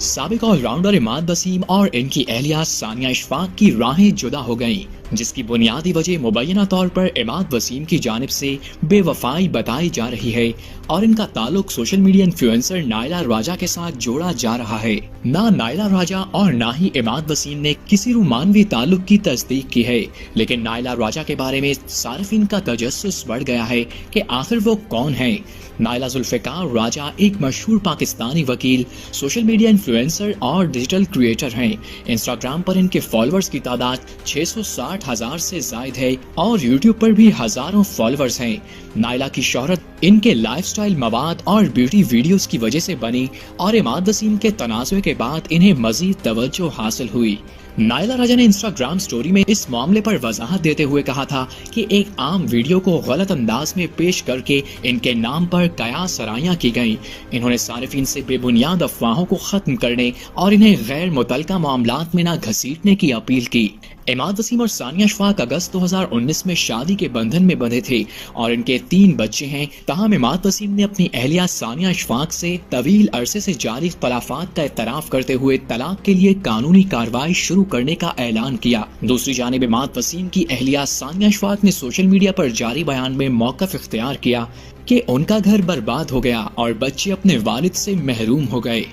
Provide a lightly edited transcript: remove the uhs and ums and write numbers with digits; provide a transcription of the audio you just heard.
साबिक ऑलराउंडर इमाद वसीम और इनकी अहलिया सानिया इशफाक की राहें जुदा हो गईं, जिसकी बुनियादी वजह मुबैना तौर पर इमाद वसीम की जानिब से बेवफाई बताई जा रही है और इनका ताल्लुक सोशल मीडिया इन्फ्लुएंसर नायला राजा के साथ जोड़ा जा रहा है। ना नायला राजा और ना ही इमाद वसीम ने किसी रूमानवी ताल्लुक की तस्दीक की है, लेकिन नायला राजा के बारे में सार्फिन का तजस्सुस बढ़ गया है कि आखिर वो कौन है। नायला जुल्फ़िकार राजा एक मशहूर पाकिस्तानी वकील, सोशल मीडिया इन्फ्लुएंसर और डिजिटल क्रिएटर हैं। इंस्टाग्राम पर इनके फॉलोअर्स की तादाद 660,000 से जायद है और यूट्यूब पर भी हजारों फॉलोअर्स हैं। नायला की शोहरत इनके लाइफस्टाइल मवाद और ब्यूटी वीडियोस की वजह से बनी और इमाद वसीम के तनाज़ुए के बाद इन्हें मजीद तवज्जो हासिल हुई। नायला राजा ने इंस्टाग्राम स्टोरी में इस मामले पर वजाहत देते हुए कहा था कि एक आम वीडियो को गलत अंदाज में पेश करके इनके नाम पर कयास सराहियां की गईं। इन्होंने सारिफीन से बेबुनियाद अफवाहों को खत्म करने और इन्हें गैर मुतल्लका मामलात में न घसीटने की अपील की। इमाद वसीम और सानिया इशफाक अगस्त 2019 में शादी के बंधन में बंधे थे और इनके 3 बच्चे हैं। ताहम इमाद वसीम ने अपनी अहलिया सानिया इशफाक से तवील अरसे से जारी इख्तलाफात का इतराफ करते हुए तलाक के लिए कानूनी कार्रवाई शुरू करने का ऐलान किया। दूसरी जानिब इमाद वसीम की अहलिया सानिया इशफाक ने सोशल मीडिया पर जारी बयान में मौक़िफ़ इख्तियार किया कि उनका घर बर्बाद हो गया और बच्चे अपने वालिद से महरूम हो गए।